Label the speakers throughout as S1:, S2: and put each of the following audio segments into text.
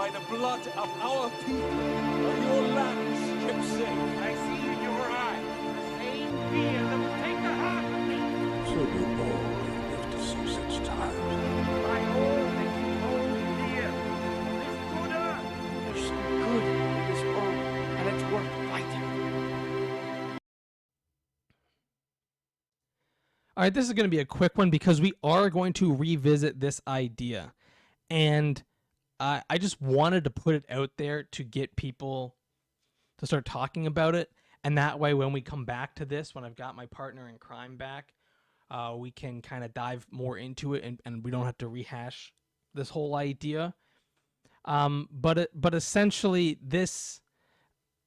S1: by the blood of our people are your lands kept safe.
S2: I see in your eyes the same fear that will take the heart of me.
S3: So do all who live to see such times.
S2: By all that you hold dear, this good earth.
S4: There's some good in this world, and it's worth fighting.
S5: All right, this is going to be a quick one because we are going to revisit this idea. And I just wanted to put it out there to get people to start talking about it. And that way, when we come back to this, when I've got my partner in crime back, we can kind of dive more into it and we don't have to rehash this whole idea. But essentially, this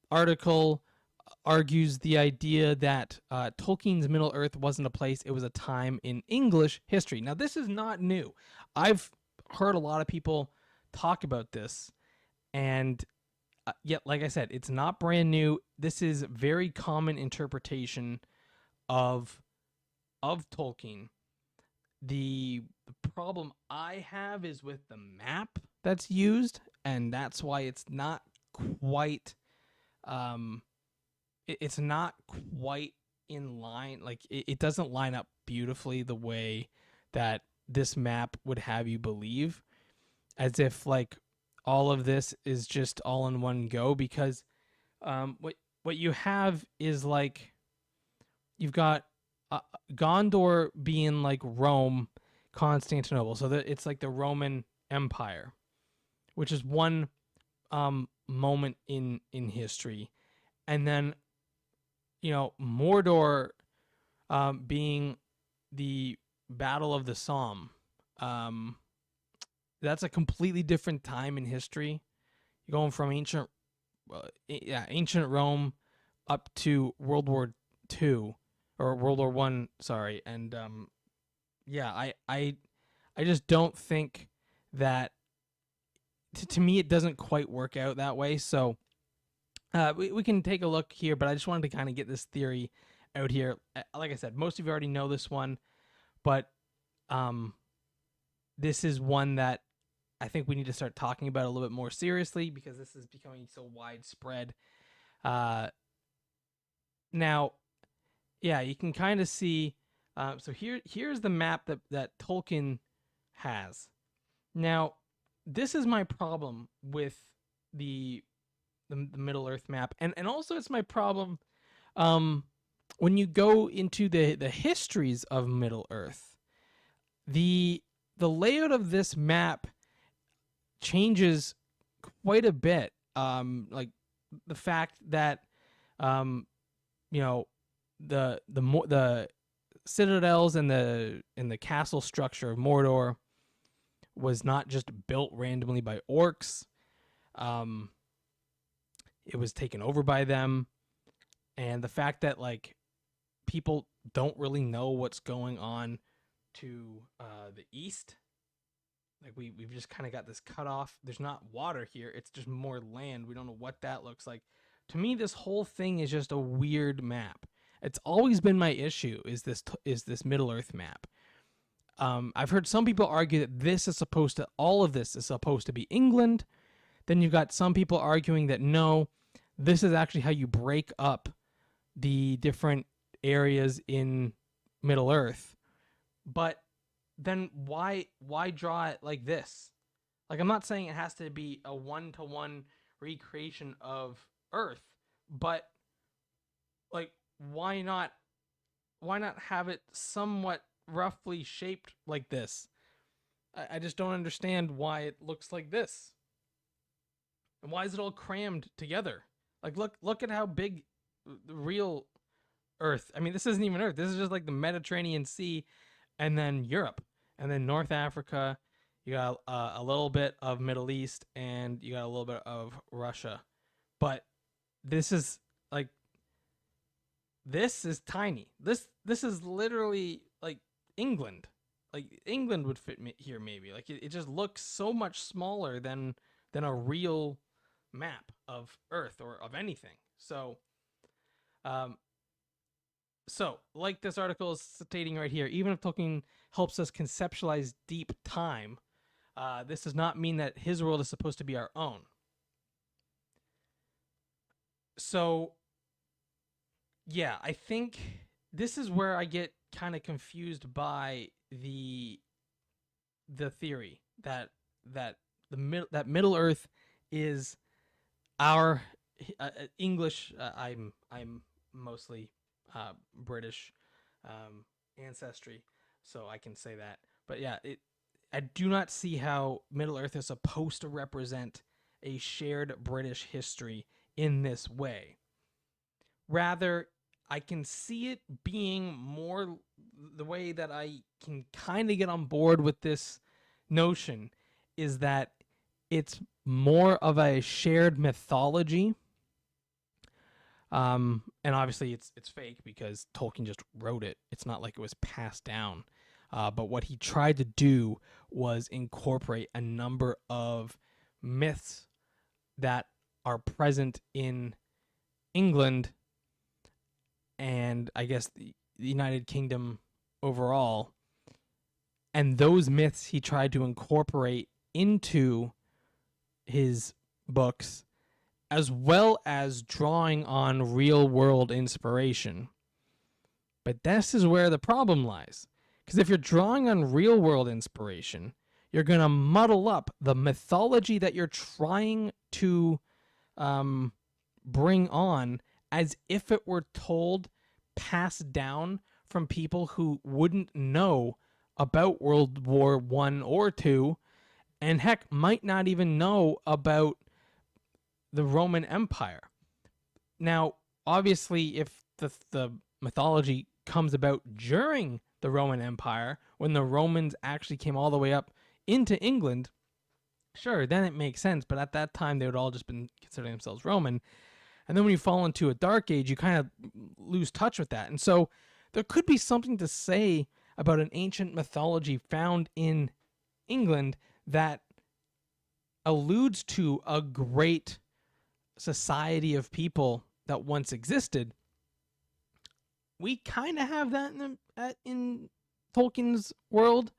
S5: article argues the idea that Tolkien's Middle-earth wasn't a place, it was a time in English history. Now, this is not new. I've heard a lot of people talk about this, and yet, like I said, it's not brand new. This is very common interpretation of Tolkien. The problem I have is with the map that's used, and that's why it's not quite it's not quite in line. Like it doesn't line up beautifully the way that this map would have you believe, as if like all of this is just all in one go, because what you have is like you've got Gondor being like Rome, Constantinople, so that it's like the Roman Empire, which is one moment in history. And then Mordor being the Battle of the Somme. That's a completely different time in history. You're going from ancient Rome up to World War II or World War One. Sorry, and I just don't think that. To me, it doesn't quite work out that way. So we can take a look here, but I just wanted to kind of get this theory out here. Like I said, most of you already know this one, but this is one that I think we need to start talking about a little bit more seriously because this is becoming so widespread. Now, yeah, you can kind of see. So here's the map that Tolkien has. Now, this is my problem with the Middle-earth map, and also it's my problem when you go into the histories of Middle-earth. The layout of this map changes quite a bit. Like the fact that the citadels and the castle structure of Mordor was not just built randomly by orcs. It was taken over by them. And the fact that like people don't really know what's going on to the east. Like we've just kind of got this cut off. There's not water here. It's just more land. We don't know what that looks like. To me, this whole thing is just a weird map. It's always been my issue is this Middle-earth map. I've heard some people argue that all of this is supposed to be England. Then you've got some people arguing that no, this is actually how you break up the different areas in Middle-earth. But then why draw it like this? Like, I'm not saying it has to be a one-to-one recreation of Earth, but like why not have it somewhat roughly shaped like this? I just don't understand why it looks like this. And why is it all crammed together? Like look at how big the real Earth. I mean, this isn't even Earth. This is just like the Mediterranean Sea and then Europe and then North Africa. You got a little bit of Middle East and you got a little bit of Russia. But this is tiny. This is literally like England. Like England would fit here maybe. Like it just looks so much smaller than a real map of Earth or of anything. So like this article is stating right here, even if Tolkien helps us conceptualize deep time, This does not mean that his world is supposed to be our own. So, yeah, I think this is where I get kind of confused by the theory that Middle Earth is our English. I'm mostly British ancestry, so I can say that. But yeah, I do not see how Middle Earth is supposed to represent a shared British history in this way. Rather, I can see it being more the way that I can kind of get on board with this notion is that it's more of a shared mythology. And obviously it's fake because Tolkien just wrote it. It's not like it was passed down. But what he tried to do was incorporate a number of myths that are present in England and I guess the United Kingdom overall. And those myths he tried to incorporate into his books, as well as drawing on real world inspiration. But this is where the problem lies. Because if you're drawing on real world inspiration, you're going to muddle up the mythology that you're trying to bring on as if it were told, passed down from people who wouldn't know about World War I or II, and heck, might not even know about the Roman Empire. Now, obviously, if the mythology comes about during the Roman Empire, when the Romans actually came all the way up into England, sure, then it makes sense. But at that time, they would all just been considering themselves Roman. And then when you fall into a dark age, you kind of lose touch with that. And so there could be something to say about an ancient mythology found in England that alludes to a great society of people that once existed. We kind of have that in Tolkien's world,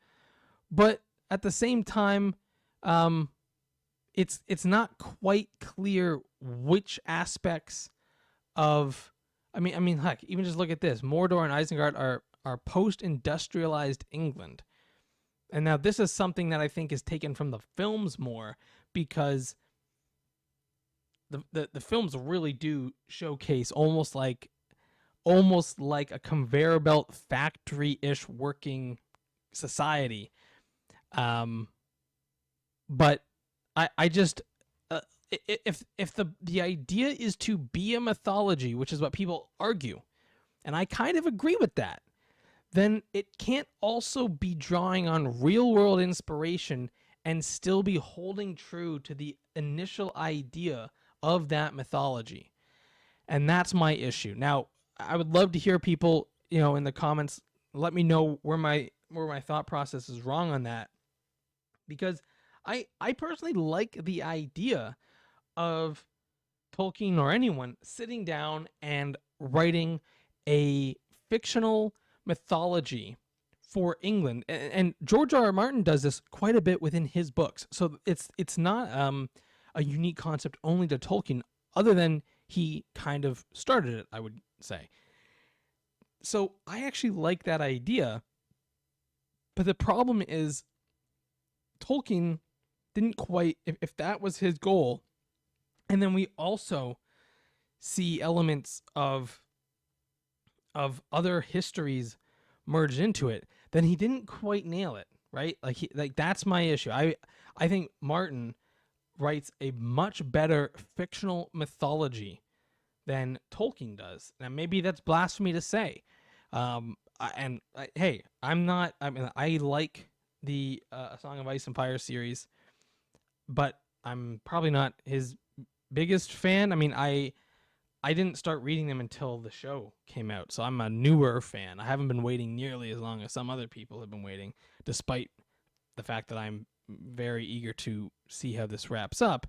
S5: but at the same time, it's not quite clear which aspects of. I mean, heck, even just look at this: Mordor and Isengard are post-industrialized England, and now this is something that I think is taken from the films more because the films really do showcase almost like a conveyor belt factory-ish working society. But I just if the idea is to be a mythology, which is what people argue, and I kind of agree with that, then it can't also be drawing on real-world inspiration and still be holding true to the initial idea of that mythology. And that's my issue. Now, I would love to hear people, in the comments, let me know where my thought process is wrong on that. Because I personally like the idea of Tolkien or anyone sitting down and writing a fictional mythology for England. And George R.R. Martin does this quite a bit within his books. So it's not a unique concept only to Tolkien, other than he kind of started it, I would say. So I actually like that idea. But the problem is Tolkien didn't quite, if that was his goal, and then we also see elements of other histories merged into it, then he didn't quite nail it, right? Like that's my issue. I think Martin writes a much better fictional mythology than Tolkien does. Now maybe that's blasphemy to say. Hey, I like the A Song of Ice and Fire series, but I'm probably not his biggest fan. I mean, I didn't start reading them until the show came out, so I'm a newer fan. I haven't been waiting nearly as long as some other people have been waiting, despite the fact that I'm very eager to see how this wraps up.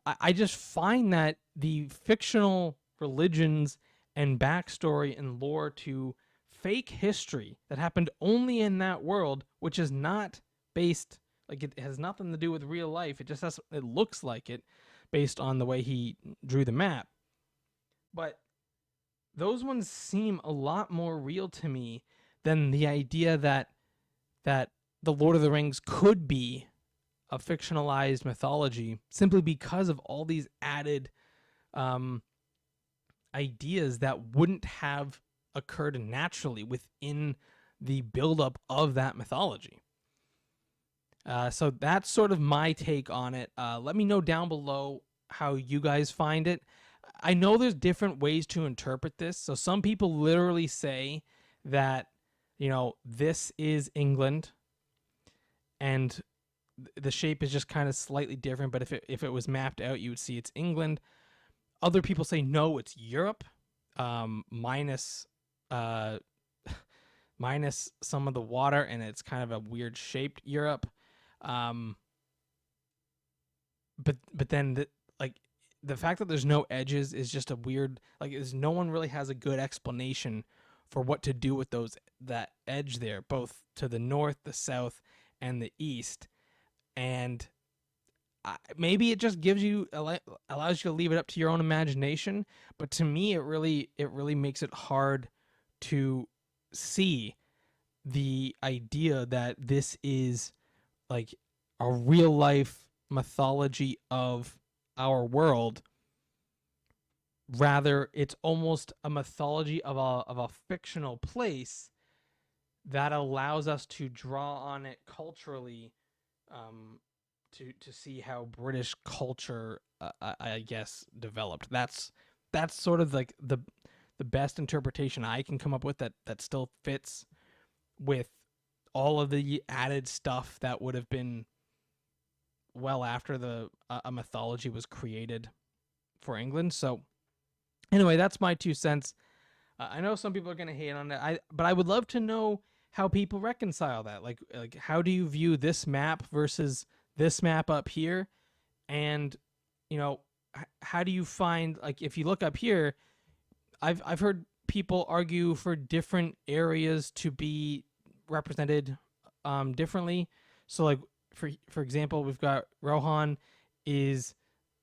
S5: I just find that the fictional religions and backstory and lore to fake history that happened only in that world, which is not based, Like it has nothing to do with real life. It looks like it based on the way he drew the map. But those ones seem a lot more real to me than the idea that the Lord of the Rings could be a fictionalized mythology simply because of all these added ideas that wouldn't have occurred naturally within the buildup of that mythology. So that's sort of my take on it. Let me know down below how you guys find it. I know there's different ways to interpret this. So some people literally say that, this is England and the shape is just kind of slightly different, but if it was mapped out, you would see it's England. Other people say no, it's Europe, minus minus some of the water, and it's kind of a weird shaped Europe. But then the fact that there's no edges is just a weird, no one really has a good explanation for what to do with that edge there, both to the north, the south, and the east. And maybe it just allows you to leave it up to your own imagination. But to me, it really makes it hard to see the idea that this is like a real life mythology of our world. Rather, it's almost a mythology of a fictional place that allows us to draw on it culturally, to see how British culture, I guess, developed. That's sort of like the best interpretation I can come up with that still fits with all of the added stuff that would have been well after a mythology was created for England. So anyway, that's my 2 cents. I know some people are going to hate on it, but I would love to know how people reconcile that. Like how do you view this map versus this map up here? And, how do you find, if you look up here, I've heard people argue for different areas to be represented differently. So for example, we've got Rohan is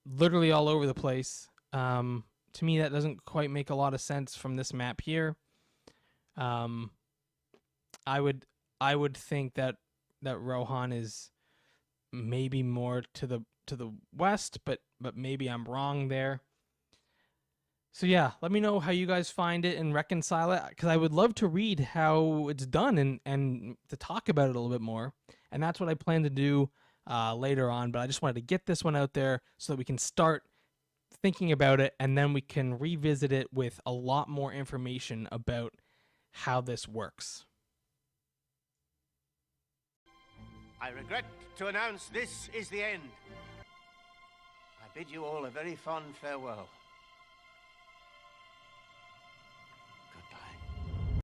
S5: literally all over the place. To me, that doesn't quite make a lot of sense from this map here. I would think that Rohan is maybe more to the west, but maybe I'm wrong there. So yeah, let me know how you guys find it and reconcile it, because I would love to read how it's done and to talk about it a little bit more. And that's what I plan to do later on. But I just wanted to get this one out there so that we can start thinking about it, and then we can revisit it with a lot more information about how this works.
S6: I regret to announce this is the end. I bid you all a very fond farewell.